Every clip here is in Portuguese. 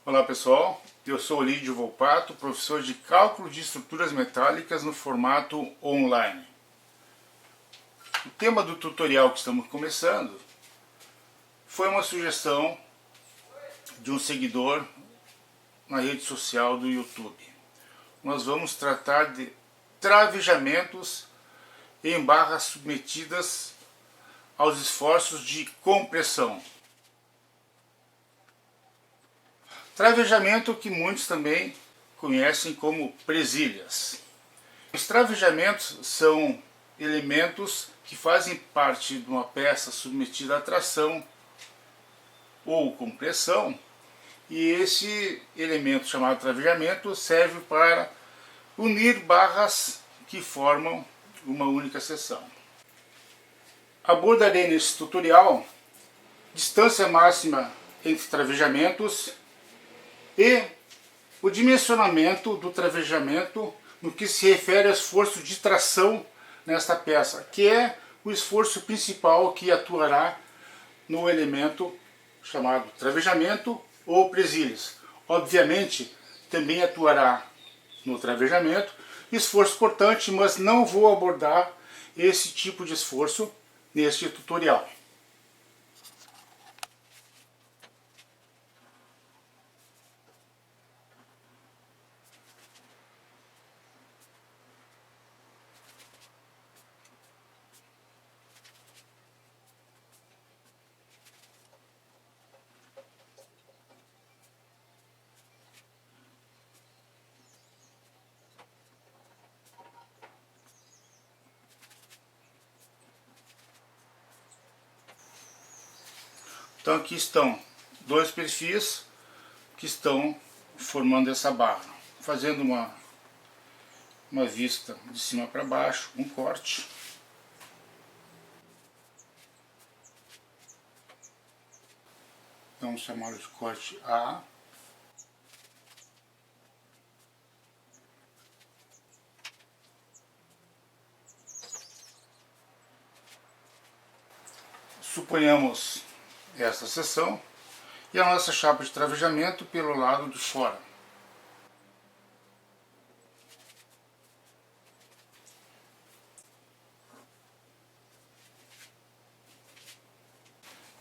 Olá pessoal, eu sou Lídio Volpato, professor de Cálculo de Estruturas Metálicas no formato online. O tema do tutorial que estamos começando foi uma sugestão de um seguidor na rede social do YouTube. Nós vamos tratar de travejamentos em barras submetidas aos esforços de compressão. Travejamento que muitos também conhecem como presilhas. Os travejamentos são elementos que fazem parte de uma peça submetida a tração ou compressão, e esse elemento chamado travejamento serve para unir barras que formam uma única seção. Abordarei nesse tutorial distância máxima entre travejamentos e o dimensionamento do travejamento no que se refere ao esforço de tração nesta peça, que é o esforço principal que atuará no elemento chamado travejamento ou presilhas. Obviamente, também atuará no travejamento esforço cortante, mas não vou abordar esse tipo de esforço neste tutorial. Então aqui estão dois perfis que estão formando essa barra. Fazendo uma vista de cima para baixo, um corte. Vamos chamar de corte A. Suponhamos esta seção e a nossa chapa de travejamento pelo lado de fora.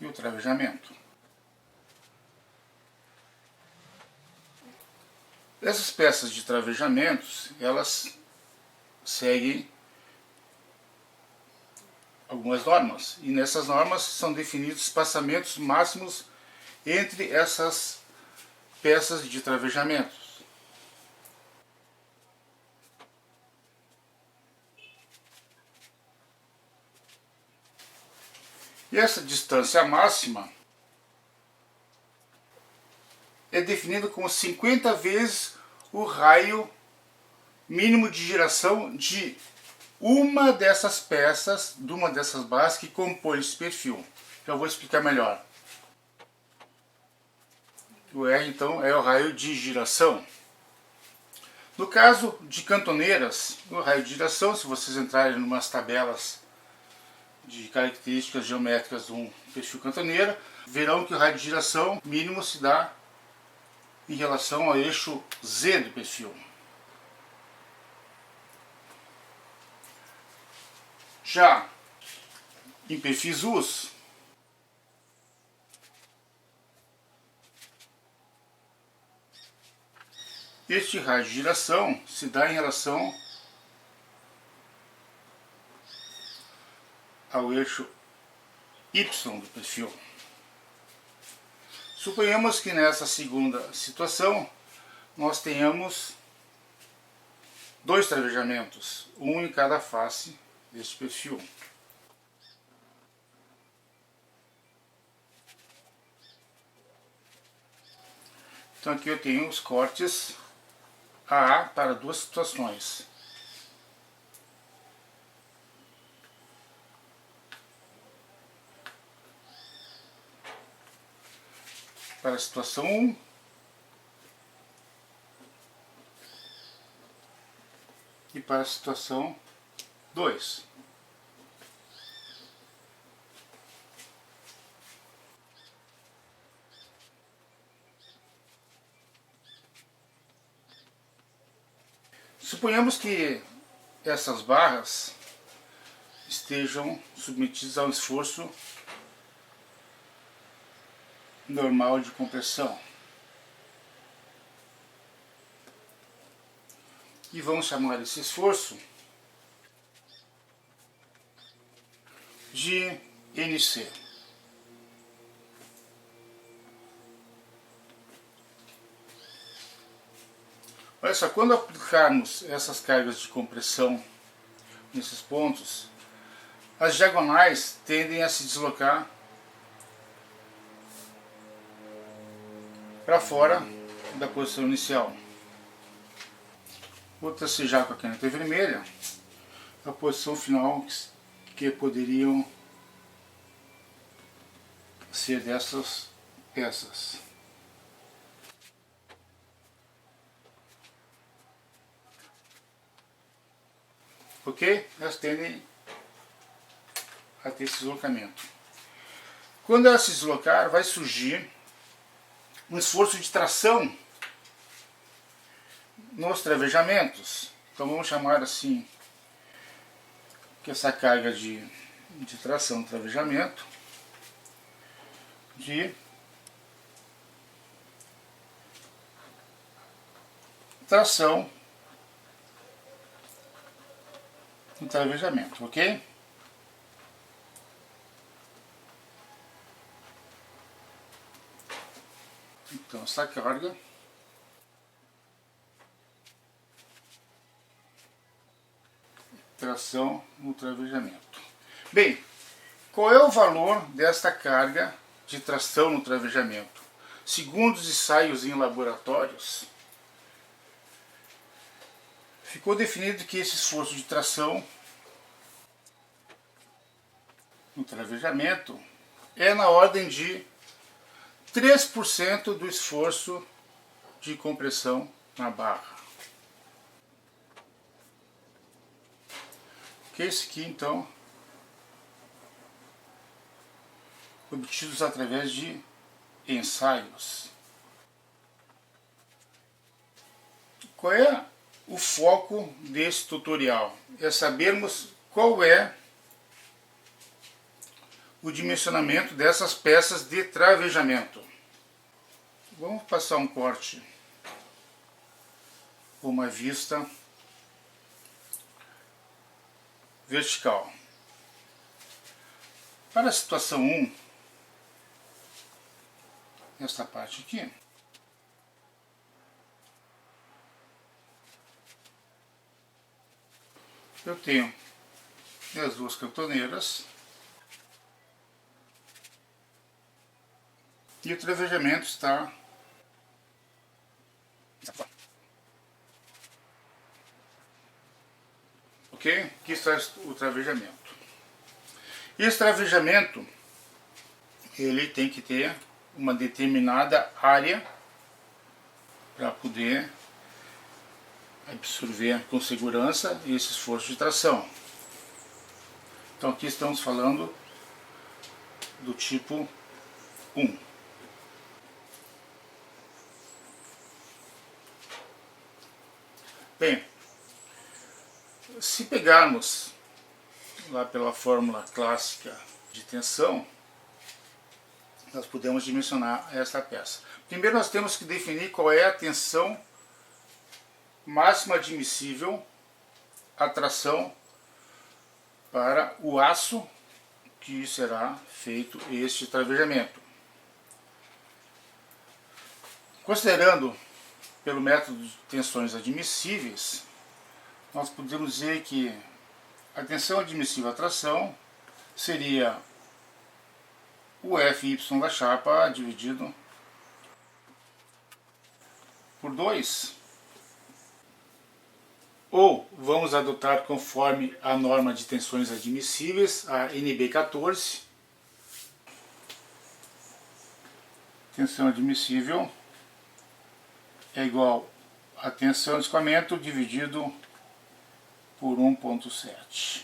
E o travejamento. Essas peças de travejamentos, elas seguem algumas normas, e nessas normas são definidos espaçamentos máximos entre essas peças de travejamentos. E essa distância máxima é definida como 50 vezes o raio mínimo de giração de uma dessas peças, de uma dessas barras que compõe esse perfil. Já vou explicar melhor. O R, então, é o raio de giração. No caso de cantoneiras, o raio de giração, se vocês entrarem em umas tabelas de características geométricas de um perfil cantoneira, verão que o raio de giração mínimo se dá em relação ao eixo Z do perfil. Já em perfis US, este raio de giração se dá em relação ao eixo Y do perfil. Suponhamos que nessa segunda situação nós tenhamos dois travejamentos, um em cada face deste perfil. Então aqui eu tenho os cortes AA para duas situações. Para a situação 1 e para a situação 2. Suponhamos que essas barras estejam submetidas a um esforço normal de compressão. E vamos chamar esse esforço de NC. Olha só, quando aplicarmos essas cargas de compressão nesses pontos, as diagonais tendem a se deslocar para fora da posição inicial. Vou tracejar com a caneta vermelha a posição final que poderiam ser dessas peças. Ok? Elas tendem a ter esse deslocamento. Quando elas se deslocar, vai surgir um esforço de tração nos travejamentos. Então vamos chamar assim que essa carga de tração no travejamento de tração no travejamento, ok? Então essa carga tração no travejamento. Bem, qual é o valor desta carga de tração no travejamento? Segundo os ensaios em laboratórios, ficou definido que esse esforço de tração no travejamento é na ordem de 3% do esforço de compressão na barra. Que esse aqui, então, obtidos através de ensaios. Qual é o foco desse tutorial? É sabermos qual é o dimensionamento dessas peças de travejamento. Vamos passar um corte, uma vista vertical. Para a situação 1, esta parte aqui, eu tenho as duas cantoneiras e o travejamento está ok? Aqui está o travejamento. E esse travejamento ele tem que ter uma determinada área para poder absorver com segurança esse esforço de tração. Então aqui estamos falando do tipo 1. Bem, se pegarmos lá pela fórmula clássica de tensão, nós podemos dimensionar esta peça. Primeiro nós temos que definir qual é a tensão máxima admissível à tração para o aço que será feito este travejamento. Considerando pelo método de tensões admissíveis, nós podemos dizer que a tensão admissível à tração seria o Fy da chapa dividido por 2. Ou vamos adotar conforme a norma de tensões admissíveis, a NB14. Tensão admissível é igual a tensão de escoamento dividido por 1,7.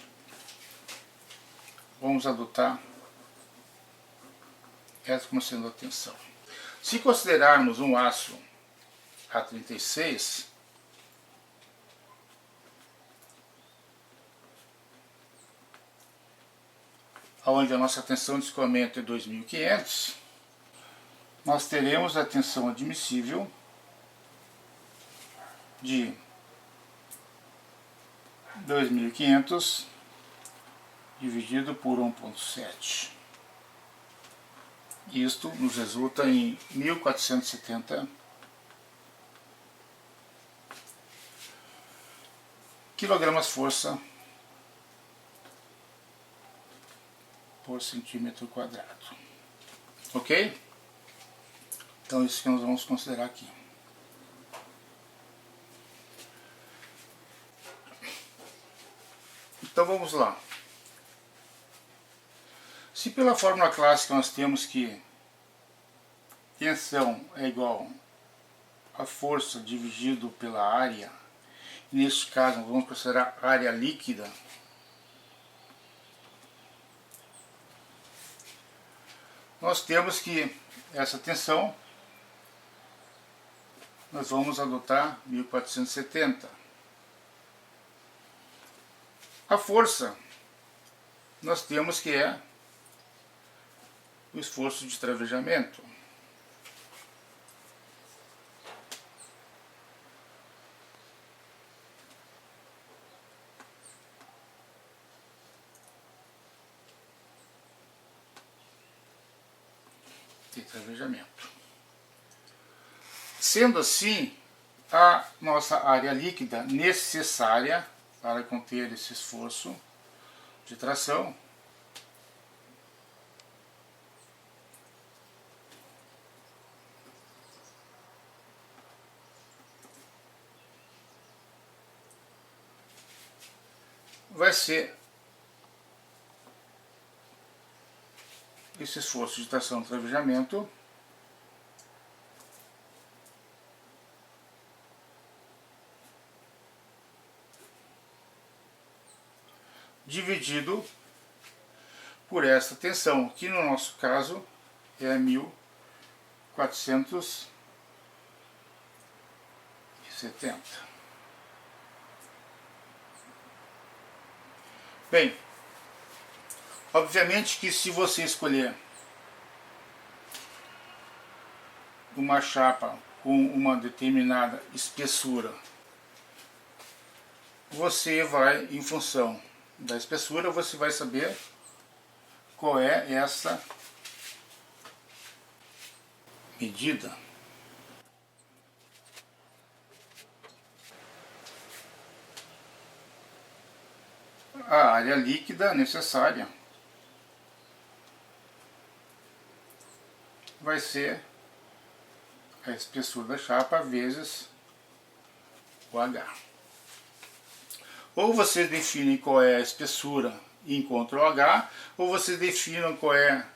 Vamos adotar essa como sendo a tensão. Se considerarmos um aço A36, onde a nossa tensão de escoamento é 2.500, nós teremos a tensão admissível de 2.500 dividido por 1,7. Isto nos resulta em 1.470 kg-força por centímetro quadrado. Ok? Então isso que nós vamos considerar aqui. Então vamos lá. Se pela fórmula clássica nós temos que tensão é igual a força dividido pela área, e neste caso nós vamos considerar área líquida, nós temos que essa tensão nós vamos adotar 1.470. A força nós temos que é o esforço de travejamento. De travejamento. Sendo assim, a nossa área líquida necessária para conter esse esforço de tração vai ser esse esforço de tração e travejamento dividido por essa tensão, que no nosso caso é 1.470. Bem, obviamente que se você escolher uma chapa com uma determinada espessura, você vai, em função da espessura, você vai saber qual é essa medida. A área líquida necessária vai ser a espessura da chapa vezes o H. Ou vocês definem qual é a espessura e encontram o H, ou vocês definem qual é a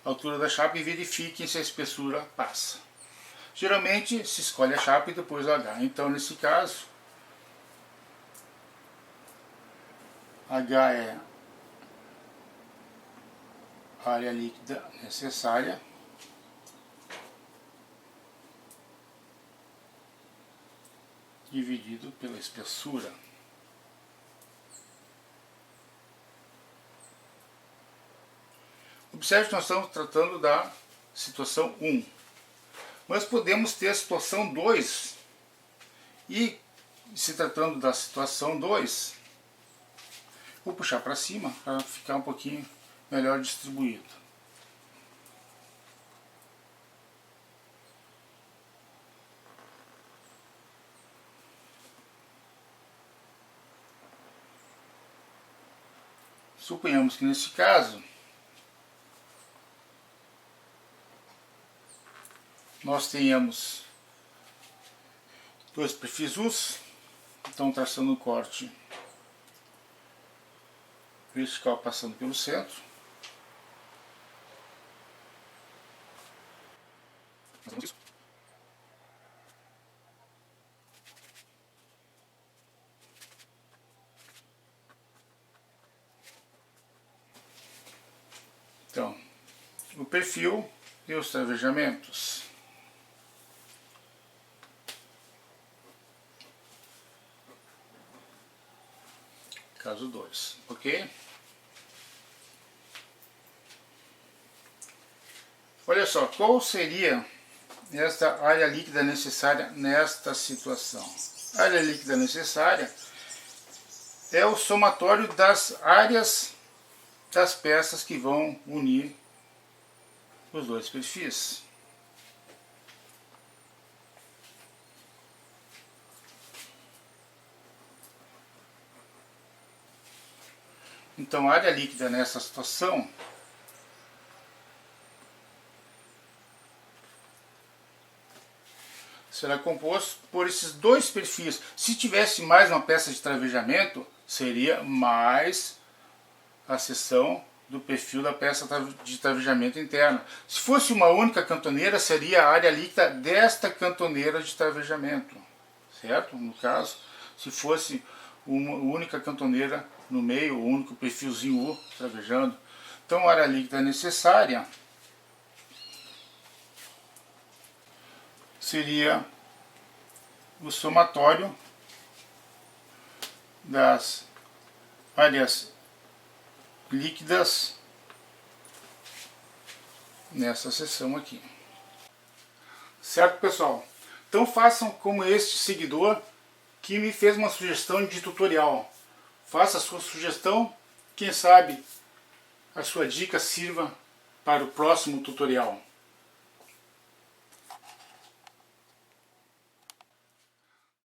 altura da chapa e verifiquem se a espessura passa. Geralmente se escolhe a chapa e depois o H. Então nesse caso, H é a área líquida necessária dividido pela espessura. Observe que nós estamos tratando da situação 1. Mas podemos ter a situação 2. E, se tratando da situação 2, vou puxar para cima para ficar um pouquinho melhor distribuído. Suponhamos que nesse caso nós tenhamos dois perfis US, então traçando um corte vertical passando pelo centro. Então, o perfil e os travejamentos. Caso 2, ok? Olha só, qual seria esta área líquida necessária nesta situação? A área líquida necessária é o somatório das áreas das peças que vão unir os dois perfis. Então, a área líquida nessa situação será composto por esses dois perfis. Se tivesse mais uma peça de travejamento, seria mais a seção do perfil da peça de travejamento interna. Se fosse uma única cantoneira, seria a área líquida desta cantoneira de travejamento, certo? No caso, se fosse uma única cantoneira no meio, o único perfilzinho U travejando. Então, a área líquida necessária seria o somatório das áreas líquidas nessa seção aqui. Certo, pessoal? Então façam como este seguidor que me fez uma sugestão de tutorial. Faça a sua sugestão, quem sabe a sua dica sirva para o próximo tutorial.